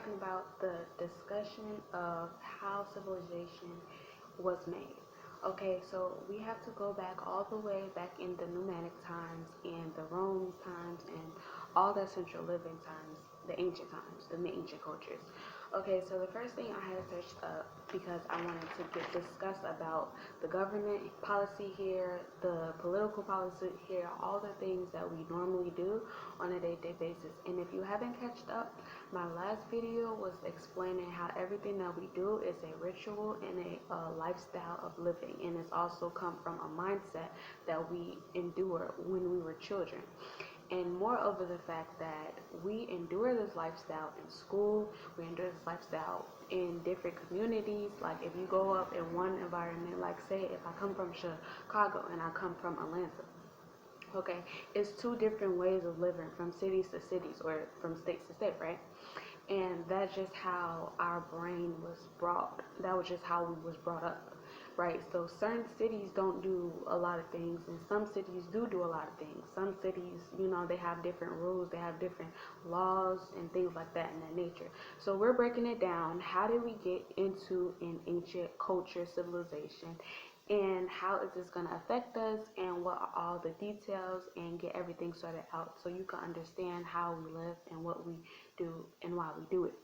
talking about the discussion of how civilization was made. Okay, so we have to go back all the way back in the Pneumanic times and the Romans times and all the central living times, the ancient times, the ancient cultures. Okay, so the first thing I had searched up because I wanted to discuss about the government policy here, the political policy here, all the things that we normally do on a day-to-day basis. And if you haven't catched up, my last video was explaining how everything that we do is a ritual and a lifestyle of living, and it's also come from a mindset that we endure when we were children. And moreover, the fact that we endure this lifestyle in school, we endure this lifestyle in different communities. Like if you go up in one environment, like say if I come from Chicago and I come from Atlanta, okay, it's two different ways of living from cities to cities or from states to state, right? And that's just how our brain was brought. That was just how we was brought up, right? So certain cities don't do a lot of things, and some cities do a lot of things. Some cities, they have different rules, they have different laws and things like that in that nature. So we're breaking it down. How did we get into an ancient culture civilization? And how is this going to affect us, and what are all the details, and get everything sorted out so you can understand how we live and what we do and why we do it.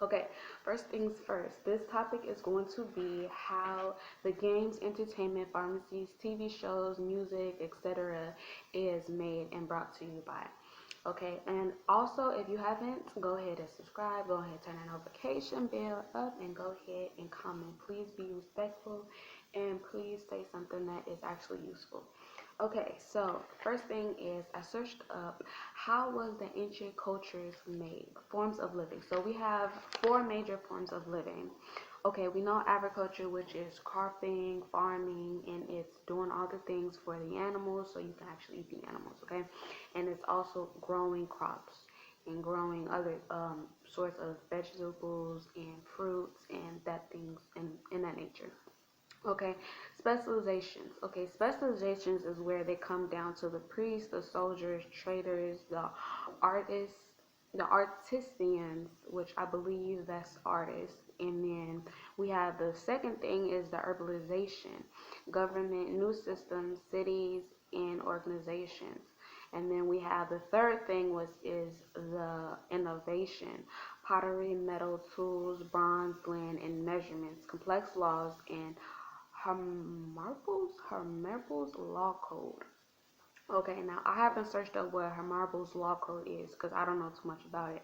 Okay, first things first, this topic is going to be how the games, entertainment, pharmacies, TV shows, music, etc. is made and brought to you by. Okay, and also if you haven't, go ahead and subscribe, go ahead and turn that notification bell up, and go ahead and comment. Please be respectful, and please say something that is actually useful. Okay, so first thing is I searched up how was the ancient cultures made, forms of living. So we have four major forms of living. Okay, we know agriculture, which is cropping, farming, and it's doing all the things for the animals so you can actually eat the animals, okay? And it's also growing crops and growing other sorts of vegetables and fruits and that things in that nature. Okay, specializations. Okay, specializations is where they come down to the priests, the soldiers, traders, the artists, the artisans, which I believe that's artists. And then we have the second thing is the urbanization, government, new systems, cities, and organizations. And then we have the third thing is the innovation, pottery, metal tools, bronze, land, and measurements, complex laws, and Hammurabi's law code. Okay, now I haven't searched up what Hammurabi's law code is because I don't know too much about it.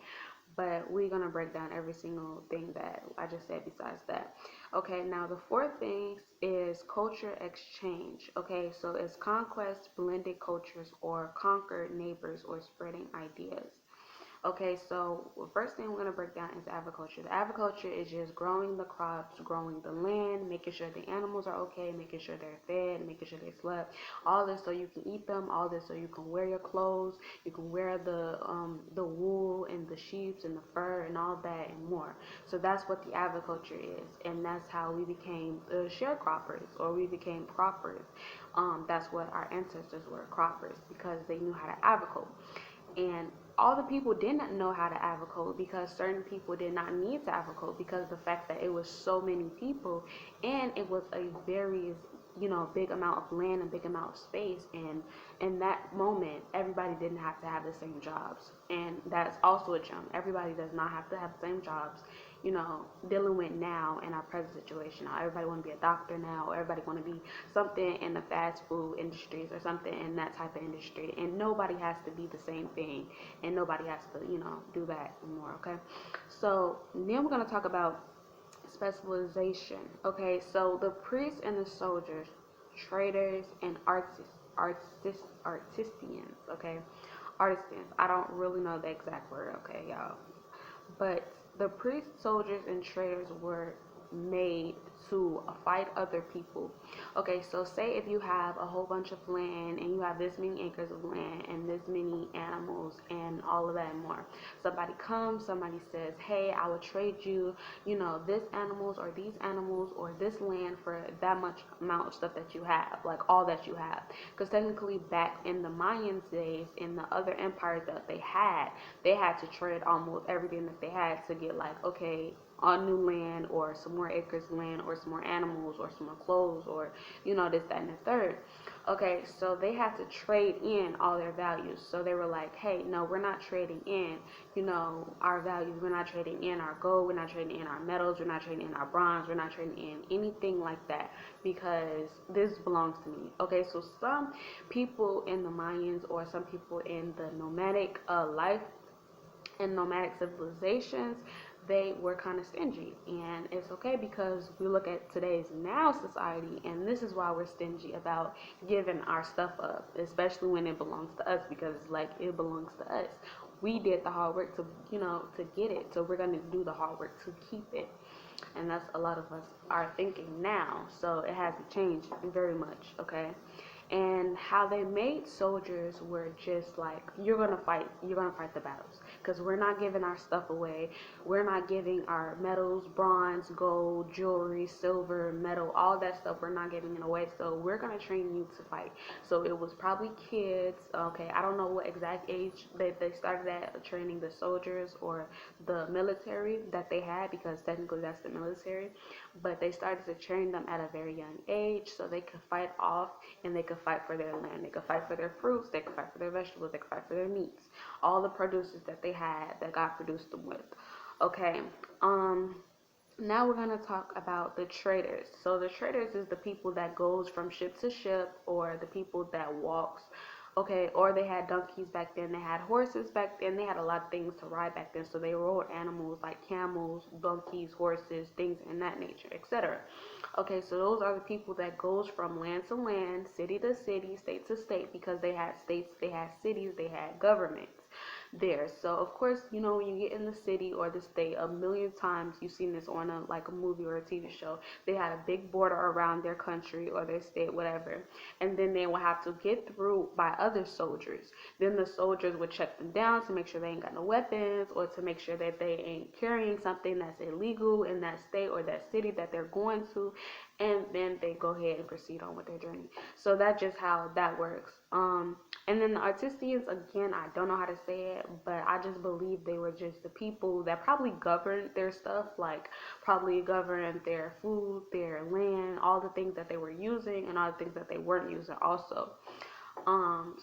But we're gonna break down every single thing that I just said besides that. Okay, now the fourth thing is culture exchange. Okay, so it's conquest, blended cultures, or conquered neighbors, or spreading ideas. Okay, so the first thing we're going to break down is agriculture. The agriculture is just growing the crops, growing the land, making sure the animals are okay, making sure they're fed, making sure they slept. All this so you can eat them. All this so you can wear your clothes. You can wear the wool and the sheeps and the fur and all that and more. So that's what the agriculture is, and that's how we became sharecroppers, or we became croppers. That's what our ancestors were, croppers, because they knew how to agriculture. And all the people did not know how to advocate because certain people did not need to advocate because of the fact that it was so many people, and it was a very big amount of land and big amount of space, and in that moment everybody didn't have to have the same jobs. And that's also a jump. Everybody does not have to have the same jobs, dealing with now in our present situation. Now everybody want to be a doctor now, or everybody want to be something in the fast food industries or something in that type of industry, and nobody has to be the same thing, and nobody has to do that anymore. Okay, so then we're going to talk about specialization. Okay, so the priests and the soldiers, traders and artisans. Okay, artisans, I don't really know the exact word, okay, y'all, but the priests, soldiers, and traders were made to fight other people. Okay, so say if you have a whole bunch of land and you have this many acres of land and this many animals and all of that and more. Somebody comes, somebody says, hey, I would trade you, this animals or these animals or this land for that much amount of stuff that you have, like all that you have. Because technically back in the Mayans days, in the other empires that they had to trade almost everything that they had to get, like, okay, on new land or some more acres of land or some more animals or some more clothes or this, that, and the third. Okay, so they had to trade in all their values. So they were like, hey, no, we're not trading in our values. We're not trading in our gold. We're not trading in our metals. We're not trading in our bronze. We're not trading in anything like that, because this belongs to me. Okay, so some people in the Mayans or some people in the nomadic life and nomadic civilizations, they were kind of stingy. And it's okay, because we look at today's now society, and this is why we're stingy about giving our stuff up, especially when it belongs to us, because like it belongs to us. We did the hard work to get it, so we're going to do the hard work to keep it. And that's a lot of us are thinking now, so it hasn't changed very much. Okay, and how they made soldiers were just like, you're gonna fight the battles, because we're not giving our stuff away. We're not giving our metals, bronze, gold, jewelry, silver, metal, all that stuff, we're not giving it away. So we're gonna train you to fight. So it was probably kids. Okay, I don't know what exact age they started at training the soldiers or the military that they had, because technically that's the military, but they started to train them at a very young age so they could fight off, and they could fight for their land, they could fight for their fruits, they could fight for their vegetables, they could fight for their meats, all the produces that they had that God produced them with. Okay, now we're going to talk about the traders. So the traders is the people that goes from ship to ship, or the people that walks. Okay, or they had donkeys back then, they had horses back then, they had a lot of things to ride back then, so they rode animals like camels, donkeys, horses, things in that nature, etc. Okay, so those are the people that goes from land to land, city to city, state to state, because they had states, they had cities, they had governments there. So of course, when you get in the city or the state, a million times you've seen this on a movie or a TV show. They had a big border around their country or their state, whatever, and then they will have to get through by other soldiers. Then the soldiers would check them down to make sure they ain't got no weapons, or to make sure that they ain't carrying something that's illegal in that state or that city that they're going to, and then they go ahead and proceed on with their journey. So that's just how that works. And then the Artistians, again, I don't know how to say it, but I just believe they were just the people that probably governed their stuff, like probably governed their food, their land, all the things that they were using, and all the things that they weren't using also.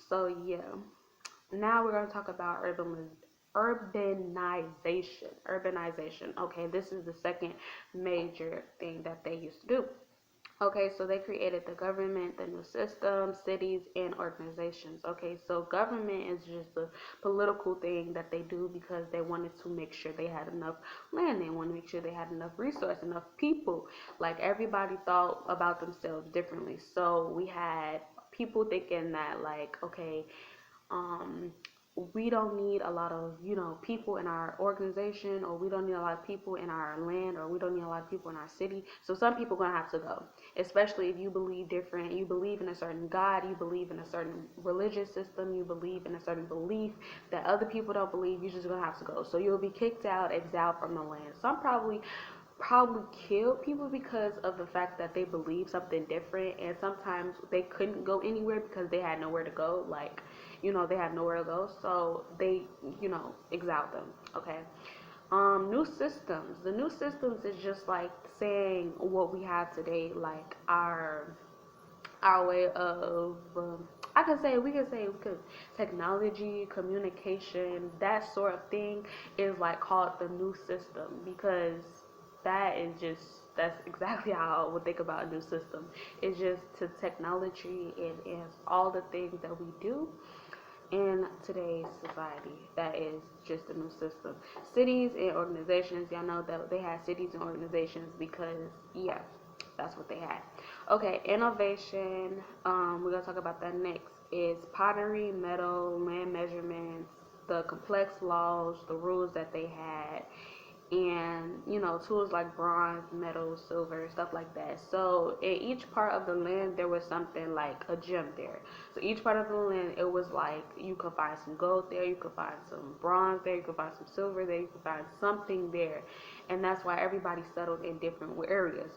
So yeah. Now we're going to talk about urbanization. Urbanization. Okay, this is the second major thing that they used to do. Okay, so they created the government, the new system, cities, and organizations. Okay, so government is just the political thing that they do because they wanted to make sure they had enough land. They want to make sure they had enough resource, enough people. Like everybody thought about themselves differently. So we had people thinking that, like, okay, um, we don't need a lot of people in our organization, or we don't need a lot of people in our land, or we don't need a lot of people in our city. So some people are gonna have to go, especially if you believe different, you believe in a certain God, you believe in a certain religious system, you believe in a certain belief that other people don't believe. You're just gonna have to go, so you'll be kicked out, exiled from the land. Some probably killed people because of the fact that they believe something different, and sometimes they couldn't go anywhere because they had nowhere to go. Like, they had nowhere to go, so they, exiled them. Okay. New systems. The new systems is just like saying what we have today, like our way of we can say technology, communication, that sort of thing is like called the new system, because that's exactly how I would think about a new system. It's just to technology, it is all the things that we do in today's society. That is just a new system. Cities and organizations, y'all know that they had cities and organizations because, yeah, that's what they had. Okay, innovation. We're gonna talk about that next. Is pottery, metal, land measurements, the complex laws, the rules that they had, and tools like bronze, metal, silver, stuff like that. So in each part of the land there was something like a gem there. So each part of the land, it was like you could find some gold there, you could find some bronze there, you could find some silver there, you could find something there. And that's why everybody settled in different areas.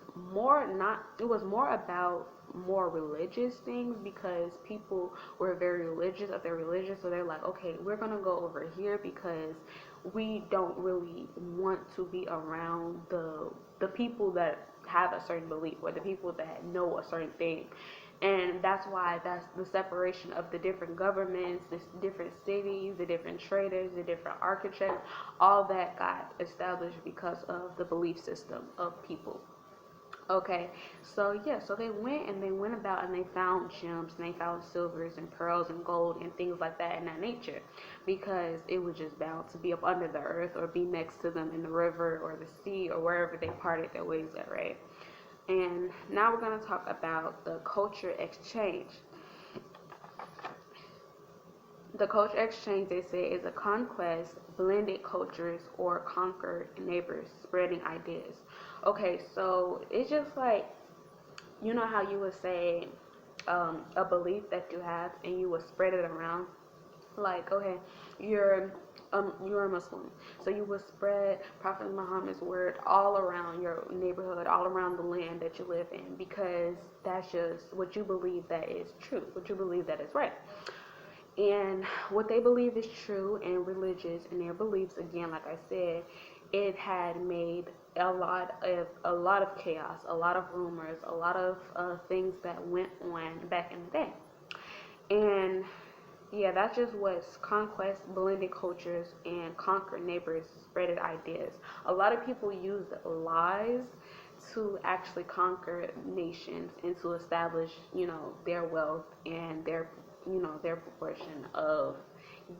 It was more about more religious things, because people were very religious of their religion. So they're like, okay, we're gonna go over here because we don't really want to be around the people that have a certain belief, or the people that know a certain thing. And that's why that's the separation of the different governments, the different cities, the different traders, the different architects. All that got established because of the belief system of people. Okay, so yeah, so they went about and they found gems and they found silvers and pearls and gold and things like that in that nature, because it was just bound to be up under the earth or be next to them in the river or the sea or wherever they parted their ways at, right? And now we're going to talk about the culture exchange. The culture exchange, they say, is a conquest, blended cultures, or conquered neighbors spreading ideas. Okay, so it's just like, how you would say a belief that you have and you would spread it around. Like, okay, you're a Muslim, so you would spread Prophet Muhammad's word all around your neighborhood, all around the land that you live in, because that's just what you believe that is true, what you believe that is right. And what they believe is true and religious, and their beliefs, again, like I said, it had made a lot of chaos, a lot of rumors, a lot of things that went on back in the day. And yeah, that's just what conquest, blended cultures, and conquered neighbors, spreaded ideas. A lot of people use lies to actually conquer nations and to establish, their wealth and their proportion of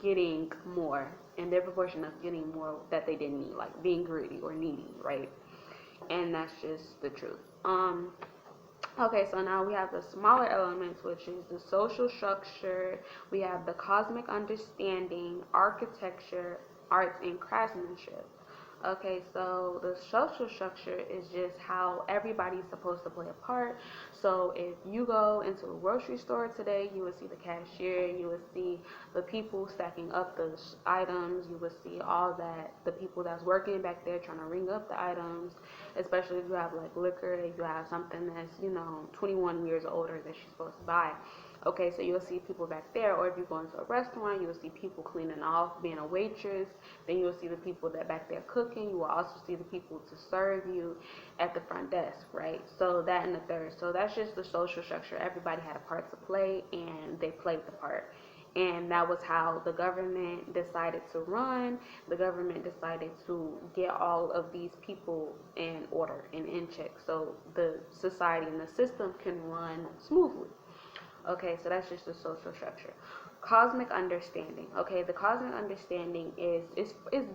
getting more, and their proportion of getting more that they didn't need, like being greedy or needy, right? And that's just the truth. Okay, so now we have the smaller elements, which is the social structure. We have the cosmic understanding, architecture, arts, and craftsmanship. Okay, so the social structure is just how everybody's supposed to play a part. So if you go into a grocery store today, you will see the cashier, you will see the people stacking up the items, you will see all that, the people that's working back there trying to ring up the items, especially if you have like liquor, if you have something that's 21 years older that you're supposed to buy. Okay, so you'll see people back there, or if you go into a restaurant, you'll see people cleaning off, being a waitress. Then you'll see the people that back there cooking. You will also see the people to serve you at the front desk, right? So that and the third. So that's just the social structure. Everybody had a part to play, and they played the part. And that was how the government decided to run. The government decided to get all of these people in order and in check, so the society and the system can run smoothly. Okay, so that's just the social structure. Cosmic understanding. Okay, the cosmic understanding is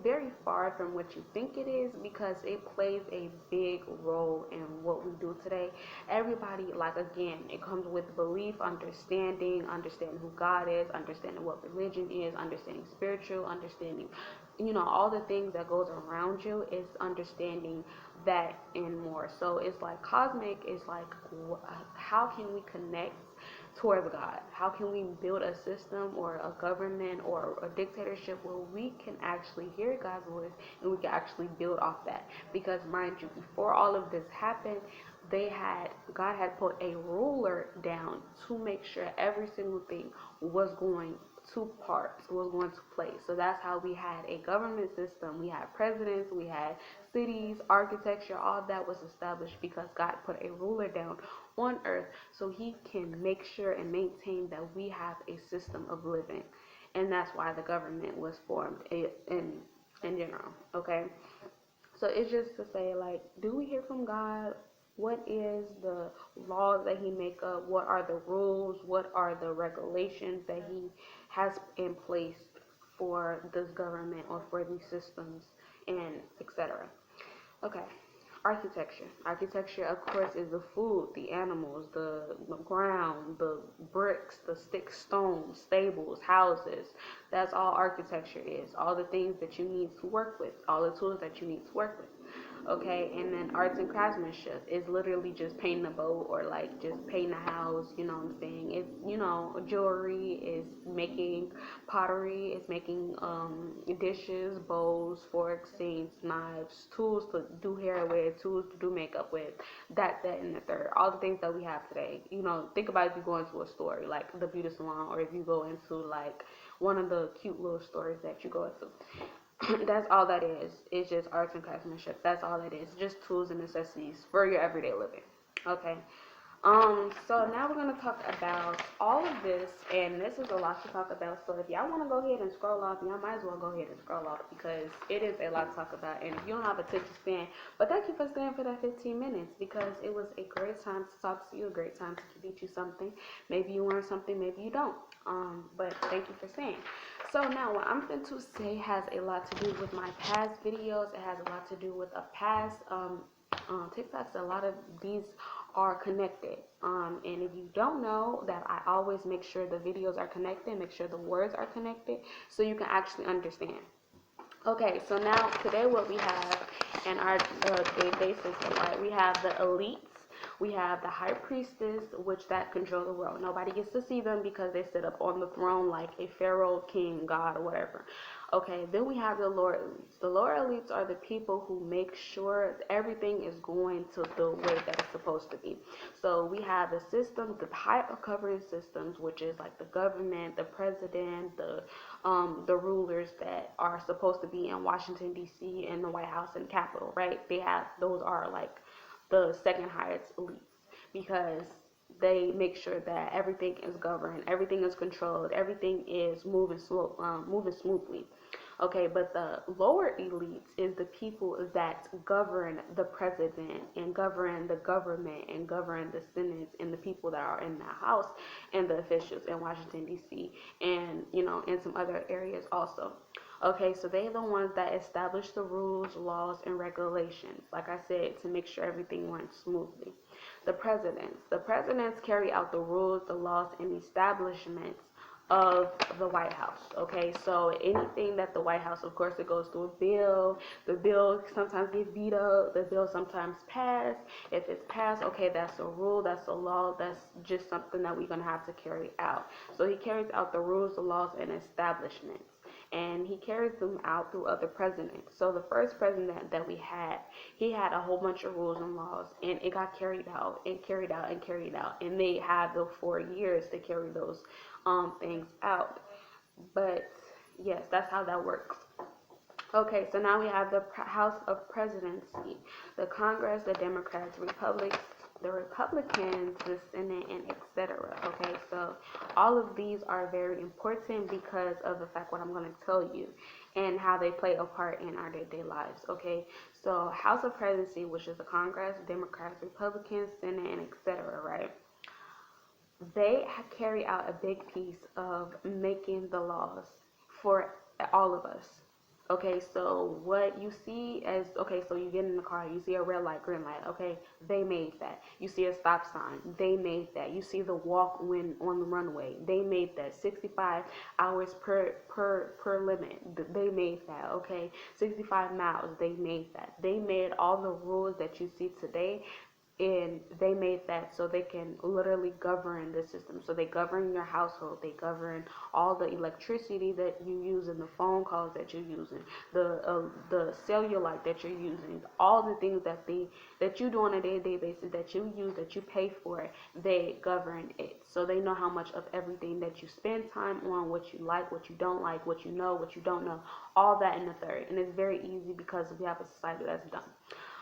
very far from what you think it is, because it plays a big role in what we do today. Everybody, like, again, it comes with belief, understanding who God is, understanding what religion is, understanding spiritual, understanding, all the things that goes around you, is understanding that and more. So it's like cosmic is like, how can we connect towards God? How can we build a system or a government or a dictatorship where we can actually hear God's voice and we can actually build off that? Because mind you, before all of this happened, God had put a ruler down to make sure every single thing was going to parts, was going to place. So that's how we had a government system. We had presidents, we had cities, architecture, all that was established because God put a ruler down on earth so he can make sure and maintain that we have a system of living. And that's why the government was formed in general. Okay, so it's just to say, like, do we hear from God? What is the laws that he make up? What are the rules? What are the regulations that he has in place for this government or for these systems, and etc.? Okay. Architecture. Architecture, of course, is the food, the animals, the ground, the bricks, the stick, stones, stables, houses. That's all architecture is. All the things that you need to work with, all the tools that you need to work with. Okay, and then arts and craftsmanship is literally just painting a boat or like just painting a house. You know what I'm saying? It's, jewelry, is making pottery, is making dishes, bowls, forks, sinks, knives, tools to do hair with, tools to do makeup with, that, and the third. All the things that we have today. Think about if you go into a store like the beauty salon, or if you go into like one of the cute little stores that you go into. That's all that is. It's just arts and craftsmanship. That's all it is. Just tools and necessities for your everyday living. Okay. So now we're gonna talk about all of this, and this is a lot to talk about. So if y'all wanna go ahead and scroll off, y'all might as well go ahead and scroll off because it is a lot to talk about. And if you don't have attention span, but thank you for staying for that 15 minutes because it was a great time to talk to you, a great time to teach you something. Maybe you learn something, maybe you don't. But thank you for staying. So now what I'm going to say has a lot to do with my past videos. It has a lot to do with a past TikToks. A lot of these are connected. And if you don't know that, I always make sure the videos are connected, make sure the words are connected so you can actually understand. Okay, so now today what we have in our day system, right? We have the elites. We have the high priestess, which that control the world. Nobody gets to see them because they sit up on the throne like a pharaoh, king, god, or whatever. Okay, then we have the lower elites. The lower elites are the people who make sure everything is going to the way that it's supposed to be. So we have the system, the high covering systems, which is like the government, the president, the rulers that are supposed to be in Washington D.C. and the White House and Capitol, right? Those are like the second highest elites because they make sure that everything is governed, everything is controlled, everything is moving smoothly. Okay, but the lower elites is the people that govern the president and govern the government and govern the Senate and the people that are in the House and the officials in Washington D.C. and in some other areas also. Okay, so they're the ones that establish the rules, laws, and regulations, like I said, to make sure everything runs smoothly. The presidents carry out the rules, the laws, and establishments of the White House. Okay, so anything that the White House, of course, it goes through a bill. The bill sometimes gets vetoed. The bill sometimes passed. If it's passed, okay, that's a rule, that's a law, that's just something that we're gonna have to carry out. So he carries out the rules, the laws, and establishments. And he carries them out through other presidents. So the first president that we had, he had a whole bunch of rules and laws, and it got carried out and carried out and carried out. And they had the 4 years to carry those things out. But yes, that's how that works. Okay, so now we have the House of Presidency, the Congress, the Democrats, the Republicans, the Senate, and etc. Okay, so all of these are very important because of the fact what I'm going to tell you and how they play a part in our day-to-day lives. Okay, so House of Presidency, which is the Congress, Democrats, Republicans, Senate, and etc. Right? They carry out a big piece of making the laws for all of us. Okay, so what you see as, okay, so you get in the car, you see a red light, green light, okay, they made that. You see a stop sign, they made that. You see the walk when on the runway, they made that. 65 hours per limit, they made that, okay. 65 miles, they made that. They made all the rules that you see today, and they made that so they can literally govern the system. So they govern your household, they govern all the electricity that you use and the phone calls that you're using, the cellulite that you're using, all the things that you do on a day-to-day basis, that you use, that you pay for, they govern it. So they know how much of everything that you spend time on, what you like, what you don't like, what you know, what you don't know, all that in the third. And it's very easy because we have a society that's done.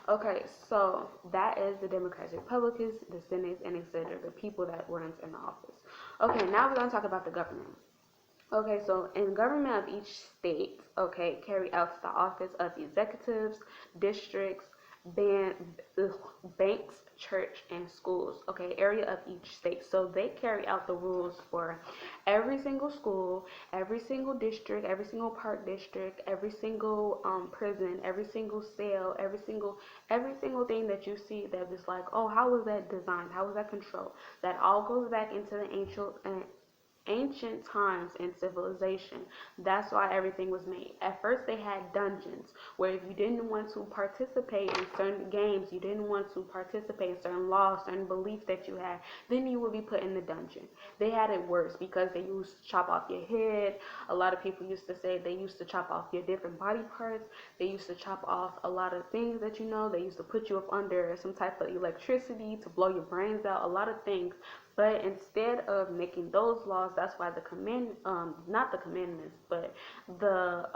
Okay, so that is the Democrats, Republicans, the Senate, and etc. The people that runs in the office. Okay, now we're going to talk about the government. Okay, so in government of each state, okay, carry out the office of executives, districts, ban banks, church, and schools. Okay, area of each state. So they carry out the rules for every single school, every single district, every single park district, every single prison, every single cell, every single thing that you see that is like, oh, how was that designed? How was that controlled? That all goes back into the ancient times and civilization. That's why everything was made. At first, they had dungeons where if you didn't want to participate in certain games, you didn't want to participate in certain laws, certain beliefs that you had, then you would be put in the dungeon. They had it worse because they used to chop off your head. A lot of people used to say they used to chop off your different body parts. They used to chop off a lot of things that you know. They used to put you up under some type of electricity to blow your brains out. A lot of things, but instead of making those laws, that's why not the commandments, but the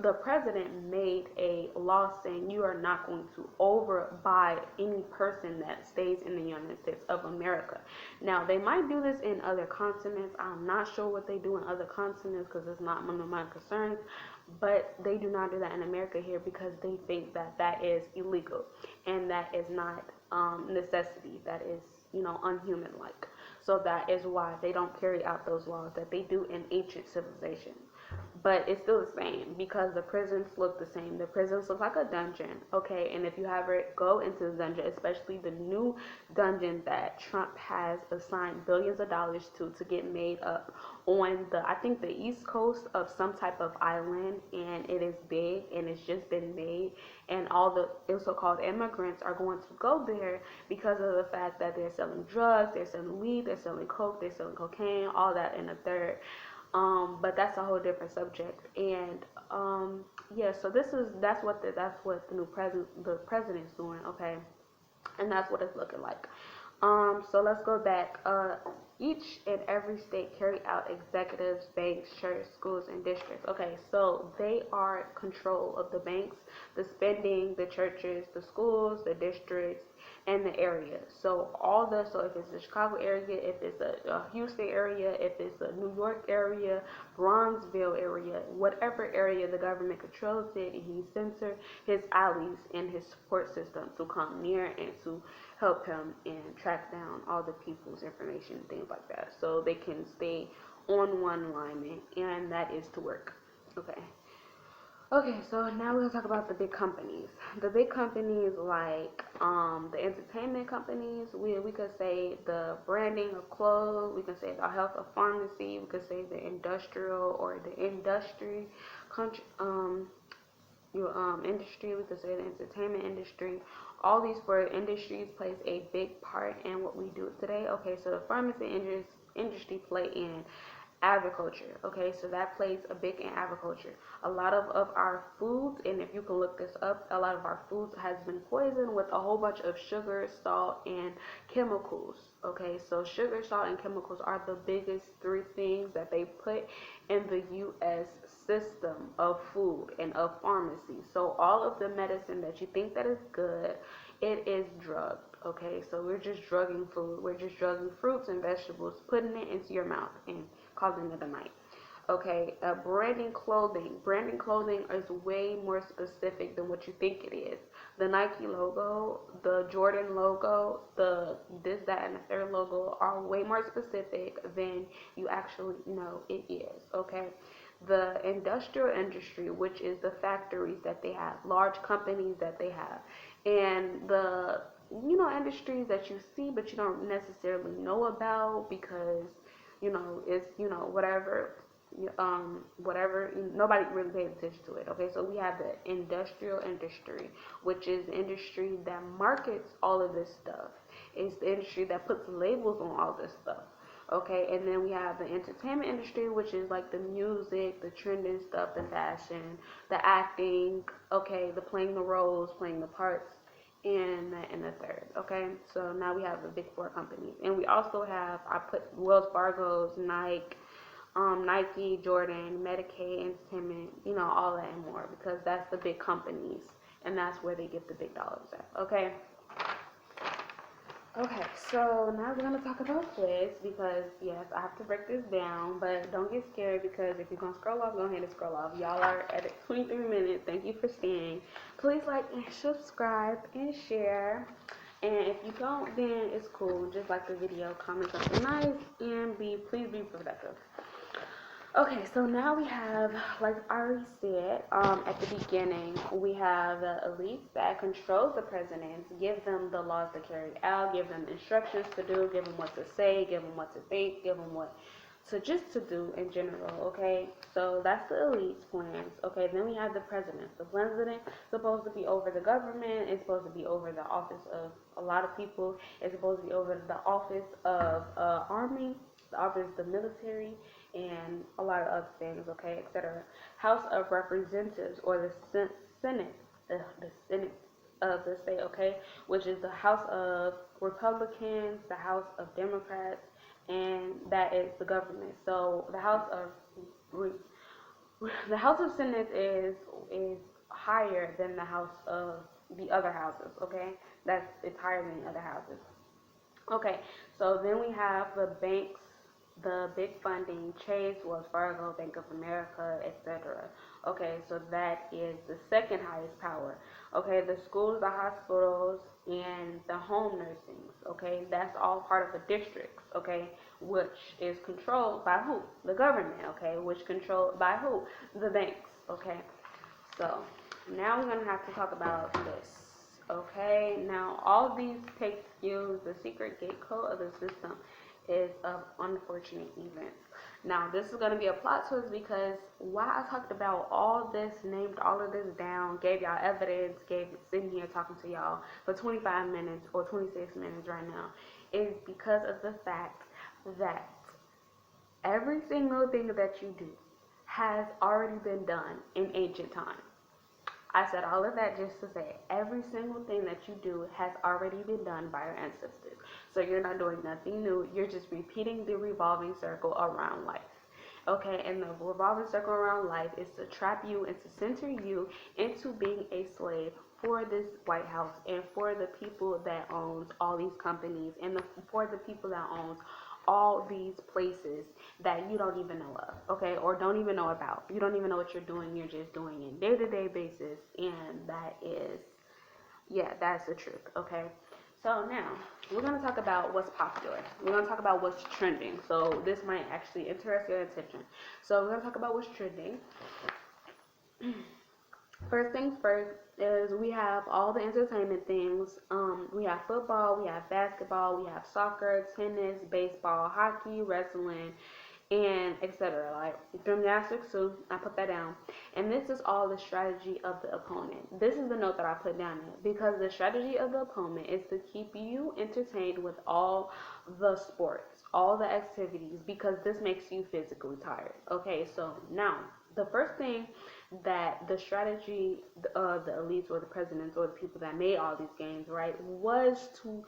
the president made a law saying you are not going to overbuy any person that stays in the United States of America. Now, they might do this in other continents. I'm not sure what they do in other continents because it's not one of my concerns, but they do not do that in America here because they think that that is illegal and that is not necessity. That is, unhuman like. So that is why they don't carry out those laws that they do in ancient civilizations. But it's still the same because the prisons look the same. The prisons look like a dungeon, okay? And if you ever go into the dungeon, especially the new dungeon that Trump has assigned billions of dollars to get made up on I think the east coast of some type of island, and it is big and it's just been made, and all the so-called immigrants are going to go there because of the fact that they're selling drugs, they're selling weed, they're selling coke, they're selling cocaine, all that in a third. But that's a whole different subject. And yeah, so that's what the president's doing, okay, and that's what it's looking like. So let's go back. Each and every state carry out executives, banks, churches, schools, and districts. Okay, so they are in control of the banks, the spending, the churches, the schools, the districts, and the area. So if it's the Chicago area, if it's a Houston area, if it's a New York area, Bronzeville area, whatever area the government controls it, he censor his allies and his support system to come near and to help him and track down all the people's information, things like that, so they can stay on one alignment, and that is to work. Okay. Okay, so now we're gonna talk about the big companies. The big companies like the entertainment companies. We could say the branding of clothes. We can say the health of pharmacy. We could say the industrial or the industry, country, your industry. We could say the entertainment industry. All these four industries plays a big part in what we do today. Okay, so the pharmacy industry play in agriculture. Okay, so that plays a big in agriculture. A lot of our foods, and if you can look this up, a lot of our foods has been poisoned with a whole bunch of sugar, salt, and chemicals. Okay, so sugar, salt, and chemicals are the biggest three things that they put in the U.S. system of food and of pharmacy. So all of the medicine that you think that is good, it is drugged. Okay, so we're just drugging food. We're just drugging fruits and vegetables, putting it into your mouth and causing it a night. Okay, branding clothing. Branding clothing is way more specific than what you think it is. The Nike logo, the Jordan logo, the this, that, and the third logo are way more specific than you actually know it is. Okay, the industrial industry, which is the factories that they have, large companies that they have, and the industries that you see but you don't necessarily know about because it's whatever, nobody really pays attention to it. Okay, so we have the industrial industry, which is the industry that markets all of this stuff. It's the industry that puts labels on all this stuff. Okay, and then we have the entertainment industry, which is like the music, the trending stuff, the fashion, the acting, okay, the playing the roles, playing the parts, and the third. Okay, so now we have the big four companies, and we also have, I put Wells Fargo's, Nike, Jordan, Medicaid, Entertainment, all that and more, because that's the big companies, and that's where they get the big dollars at. Okay. Okay, so now we're gonna talk about quiz because yes, I have to break this down, but don't get scared because if you're gonna scroll off, go ahead and scroll off. Y'all are at 23 minutes. Thank you for staying. Please like and subscribe and share. And if you don't, then it's cool. Just like the video, comment something nice, and please be productive. Okay, so now we have, like I already said, at the beginning, we have the elites that controls the presidents, give them the laws to carry out, give them instructions to do, give them what to say, give them what to think, give them what to do in general. Okay, so that's the elites' plans. Okay, then we have the president. The president is supposed to be over the government. It's supposed to be over the office of a lot of people. It's supposed to be over the office of army, the office of the military, and a lot of other things, okay, etc. House of Representatives, or the Senate, the Senate of the state, okay, which is the House of Republicans, the House of Democrats, and that is the government. So the House of Senate is higher than the House of the other houses, okay? It's higher than the other houses. Okay, so then we have the banks, the big funding, Chase, Wells Fargo, Bank of America, etc. Okay, so that is the second highest power. Okay, the schools, the hospitals, and the home nursings. Okay, that's all part of the districts. Okay, which is controlled by who? The government. Okay, which controlled by who? The banks. Okay, so now we're gonna have to talk about this. Okay, now all these take skills. The secret gate code of the system is of unfortunate events. Now this is gonna be a plot twist because why I talked about all this, named all of this down, gave y'all evidence, sitting here talking to y'all for 25 minutes or 26 minutes right now, is because of the fact that every single thing that you do has already been done in ancient times. I said all of that just to say every single thing that you do has already been done by your ancestors. So you're not doing nothing new. You're just repeating the revolving circle around life. Okay, and the revolving circle around life is to trap you and to center you into being a slave for this White House and for the people that owns all these companies and for the people that owns all these places that you don't even know of, okay, or don't even know about. You don't even know what you're doing. You're just doing it day-to-day basis, and that is, yeah, that's the truth, okay. So now we're gonna talk about what's popular. We're gonna talk about what's trending. So this might actually interest your attention. So we're gonna talk about what's trending. First things first is we have all the entertainment things. We have football, we have basketball, we have soccer, tennis, baseball, hockey, wrestling, and etc. Like gymnastics too. I put that down. And this is all the strategy of the opponent. This is the note that I put down here because the strategy of the opponent is to keep you entertained with all the sports, all the activities, because this makes you physically tired. Okay, so now the first thing that the strategy of the elites or the presidents or the people that made all these games, right, was to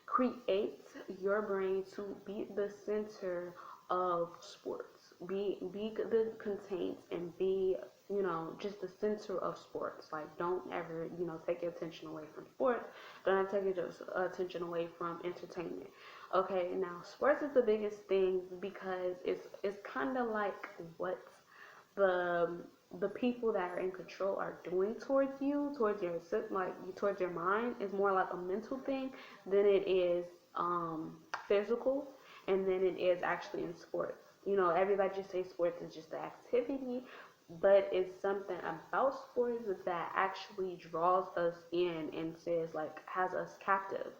create your brain to be the center of sports, be the contained and be, just the center of sports. Like, don't ever, take your attention away from sports. Don't take your attention away from entertainment. Okay, now sports is the biggest thing because it's kind of like what the the people that are in control are doing towards you, towards your mind, is more like a mental thing than it is physical, and then it is actually in sports. Everybody just say sports is just the activity, but it's something about sports that actually draws us in and says, like, has us captive,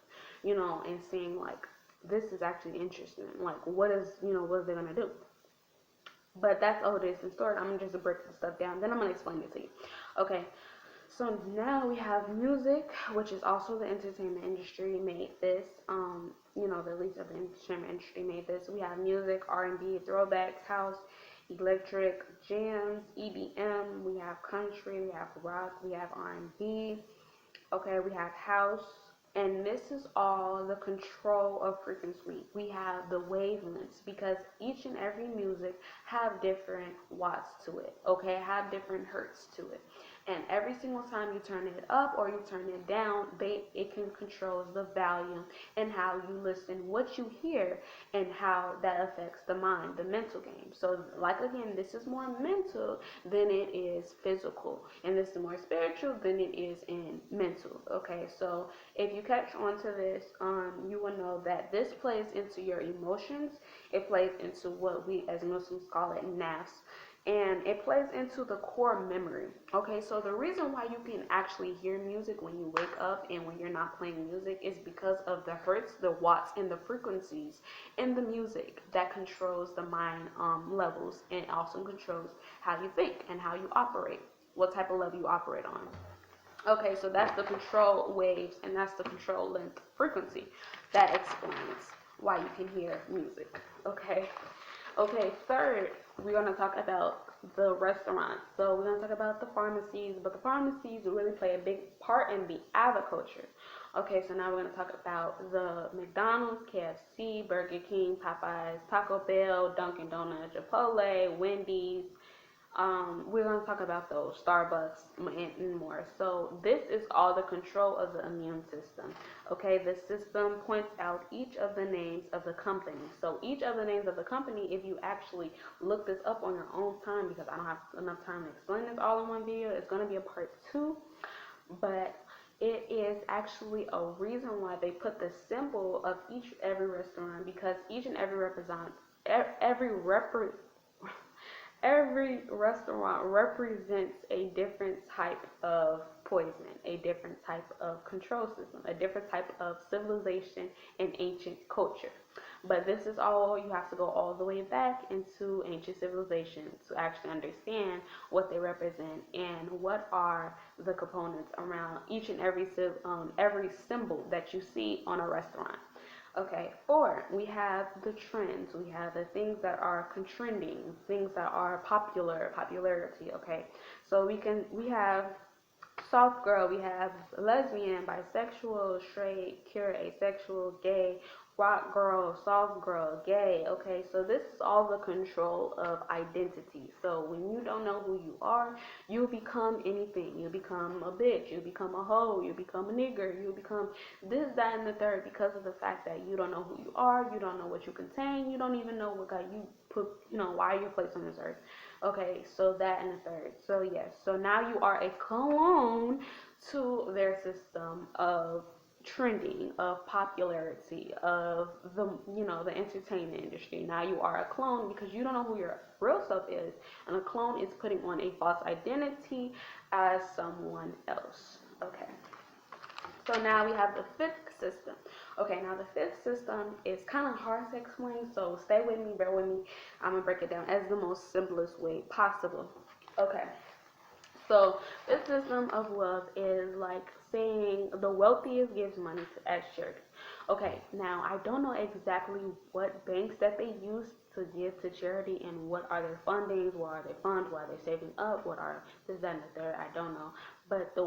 and seeing like this is actually interesting. Like, what is they gonna do? But that's all it is in story. I'm just break the stuff down. Then I'm gonna explain it to you. Okay. So now we have music, which is also the entertainment industry made this. The least of the entertainment industry made this. We have music, R&B, throwbacks, house, electric, jams, EDM. We have country, we have rock, we have R&B. Okay, we have house, and this is all the control of frequency. We have the wavelengths because each and every music have different watts to it. Okay, have different hertz to it. And every single time you turn it up or you turn it down, it can control the volume and how you listen, what you hear, and how that affects the mind, the mental game. So, like again, this is more mental than it is physical, and this is more spiritual than it is in mental. Okay, so if you catch on to this, you will know that this plays into your emotions. It plays into what we as Muslims call it nafs, and it plays into the core memory. Okay, so the reason why you can actually hear music when you wake up and when you're not playing music is because of the hertz, the watts, and the frequencies in the music that controls the mind levels, and also controls how you think and how you operate, what type of level you operate on. Okay, so that's the control waves, and that's the control length frequency. That explains why you can hear music. Okay. Okay, third, we're going to talk about the restaurants. So we're going to talk about the pharmacies, but the pharmacies really play a big part in the agriculture. Okay, so now we're going to talk about the McDonald's, KFC, Burger King, Popeyes, Taco Bell, Dunkin' Donuts, Chipotle, Wendy's. We're going to talk about those, Starbucks, and more. So this is all the control of the immune system. Okay, the system points out each of the names of the company. So each of the names of the company, if you actually look this up on your own time, because I don't have enough time to explain this all in one video, it's going to be a part 2. But it is actually a reason why they put the symbol of every restaurant, because each and every every restaurant represents a different type of poison, a different type of control system, a different type of civilization and ancient culture. But this is all, you have to go all the way back into ancient civilizations to actually understand what they represent and what are the components around each and every symbol that you see on a restaurant. Okay, 4, we have the trends. We have the things that are trending, things that are popularity. Okay, so we have soft girl, we have lesbian, bisexual, straight, queer, asexual, gay, rock girl, soft girl, gay. Okay, so this is all the control of identity. So when you don't know who you are, you become anything. You become a bitch, you become a hoe, you become a nigger, you become this, that, and the third, because of the fact that you don't know who you are, you don't know what you contain, you don't even know what God you put, why you're placed on this earth. Okay, so that and the third. So yes, so now you are a clone to their system of trending, of popularity, of the entertainment industry. Now you are a clone because you don't know who your real self is, and a clone is putting on a false identity as someone else. Okay. So now we have the fifth system. Okay, now the fifth system is kind of hard to explain, so stay with me, bear with me. I'm going to break it down as the most simplest way possible. Okay, so this system of wealth is like saying the wealthiest gives money to as charity. Okay, now I don't know exactly what banks that they use to give to charity and what are their fundings, what are their funds, what are they saving up, what are this, that, and the third, I don't know. But the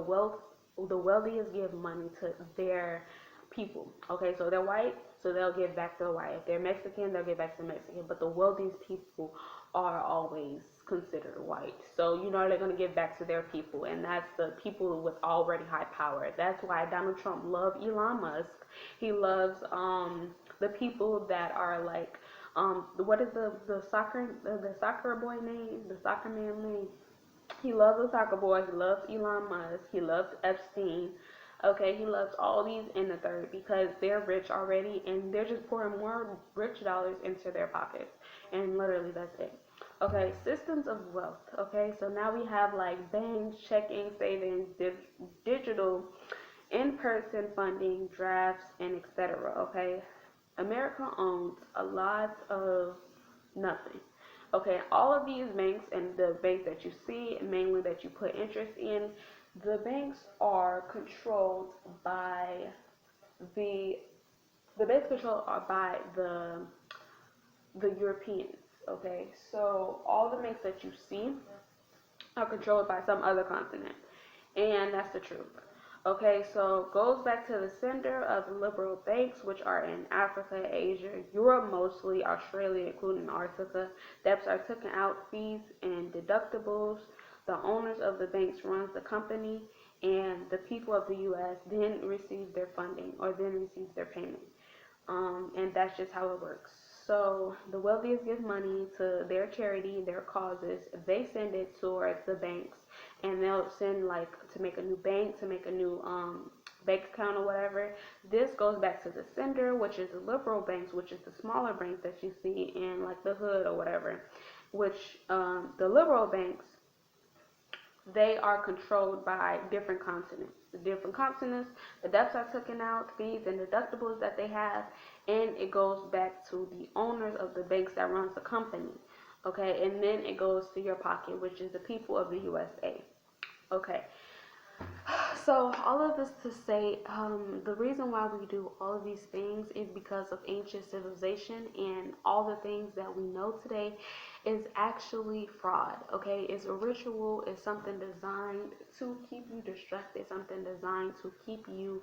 wealthiest give money to their people. Okay, so they're white, so they'll give back to the white. If they're Mexican, they'll give back to the Mexican. But the wealthiest people are always considered white. So they're gonna give back to their people, and that's the people with already high power. That's why Donald Trump loves Elon Musk. He loves the people that are like what is the soccer boy name? The soccer man name? He loves the soccer boy. He loves Elon Musk. He loves Epstein. Okay, he loves all these in the third because they're rich already and they're just pouring more rich dollars into their pockets. And literally, that's it. Okay, systems of wealth. Okay, so now we have like banks, checking, savings, digital, in-person funding, drafts, and etc. Okay, America owns a lot of nothing. Okay, all of these banks and the banks that you see, mainly that you put interest in, the banks are controlled by the banks controlled are by the Europeans. Okay, so all the banks that you see are controlled by some other continent, and that's the truth. Okay, so goes back to the center of the liberal banks, which are in Africa, Asia, Europe mostly, Australia, including Antarctica. Debts are taken out, fees and deductibles. the owners of the banks runs the company, and the people of the U.S. then receive their funding or then receive their payment. And that's just how it works. So the wealthiest give money to their charity, their causes. They send it towards the banks, and they'll send like to make a new bank, to make a new bank account or whatever. This goes back to the sender, which is the liberal banks, which is the smaller banks that you see in like the hood or whatever. Which the liberal banks, they are controlled by different continents. The different continents, the debts are taken out, fees and deductibles that they have, and it goes back to the owners of the banks that runs the company. Okay, and then it goes to your pocket, which is the people of the USA. Okay, so all of this to say, the reason why we do all of these things is because of ancient civilization, and all the things that we know today is actually fraud. Okay, it's a ritual, it's something designed to keep you distracted, something designed to keep you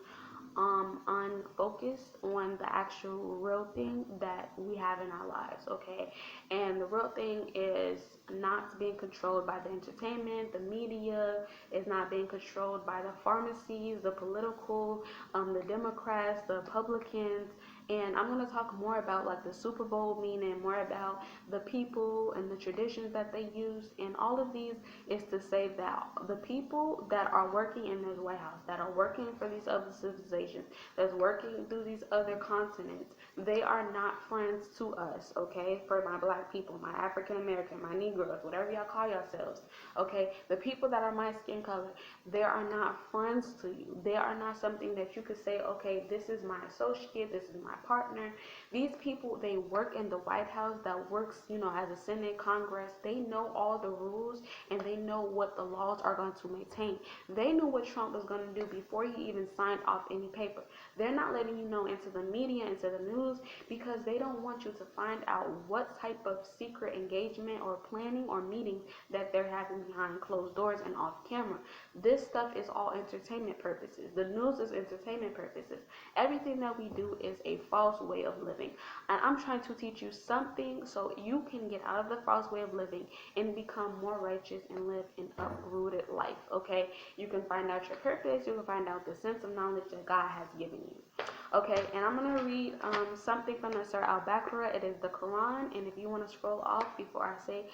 unfocused on the actual real thing that we have in our lives. Okay, and the real thing is not being controlled by the entertainment, the media, is not being controlled by the pharmacies, the political, the Democrats, the Republicans. And I'm going to talk more about like the Super Bowl, meaning more about the people and the traditions that they use. And all of these is to say that the people that are working in this White House, that are working for these other civilizations, that's working through these other continents, they are not friends to us, okay? For my black people, my African American, my Negroes, whatever y'all call yourselves, okay? The people that are my skin color, they are not friends to you. They are not something that you could say, okay, this is my associate, this is my partner. These people, they work in the White House, that works, as a Senate, Congress. They know all the rules, and they know what the laws are going to maintain. They knew what Trump was going to do before he even signed off any paper. They're not letting you know into the media, into the news, because they don't want you to find out what type of secret engagement or planning or meeting that they're having behind closed doors and off camera. This stuff is all entertainment purposes. The news is entertainment purposes. Everything that we do is a false way of living. And I'm trying to teach you something so you can get out of the false way of living and become more righteous and live an uprooted life, okay? You can find out your purpose. You can find out the sense of knowledge that God has given you. Okay, and I'm going to read something from the Surah Al-Baqarah. It is the Quran, and if you want to scroll off before I say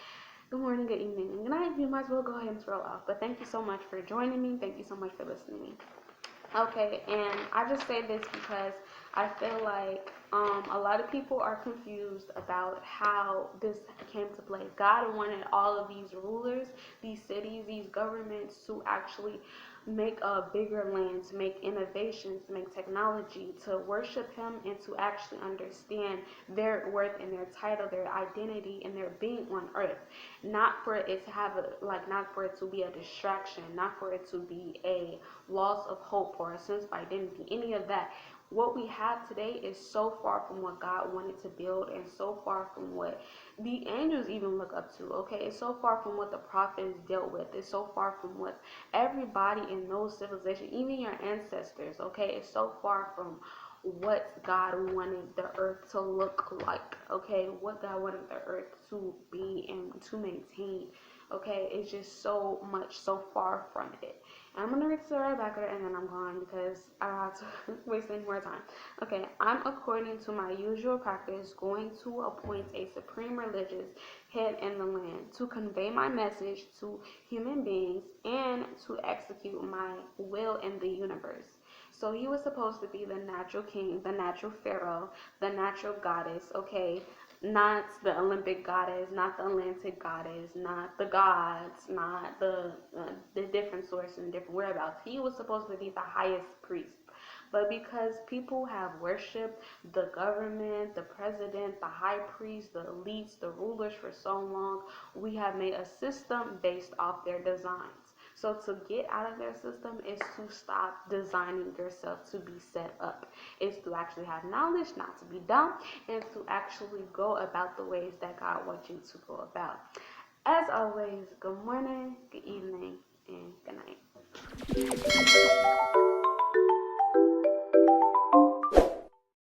good morning, good evening, and good night, you might as well go ahead and scroll off. But thank you so much for joining me. Thank you so much for listening. Okay, and I just say this because I feel like a lot of people are confused about how this came to play. God wanted all of these rulers, these cities, these governments to actually make a bigger land, to make innovations, to make technology, to worship him, and to actually understand their worth and their title, their identity, and their being on earth. Not for it to have not for it to be a distraction, not for it to be a loss of hope or a sense of identity, any of that. What we have today is so far from what God wanted to build, and so far from what the angels even look up to, okay? It's so far from what the prophets dealt with. It's so far from what everybody in those civilizations, even your ancestors, okay? It's so far from what God wanted the earth to look like, okay? What God wanted the earth to be and to maintain, okay? It's just so much, so far from it. And I'm going to read Surah Al-Baqarah and then I'm gone because I don't have to waste any more time. Okay, I'm, according to my usual practice, going to appoint a supreme religious head in the land to convey my message to human beings and to execute my will in the universe. So he was supposed to be the natural king, the natural pharaoh, the natural goddess, okay? Not the Olympic goddess, not the Atlantic goddess, not the gods, not the different sources and different whereabouts. He was supposed to be the highest priest. But because people have worshipped the government, the president, the high priest, the elites, the rulers for so long, we have made a system based off their designs. So to get out of their system is to stop designing yourself to be set up. It's to actually have knowledge, not to be dumb, and to actually go about the ways that God wants you to go about. As always, good morning, good evening, and good night.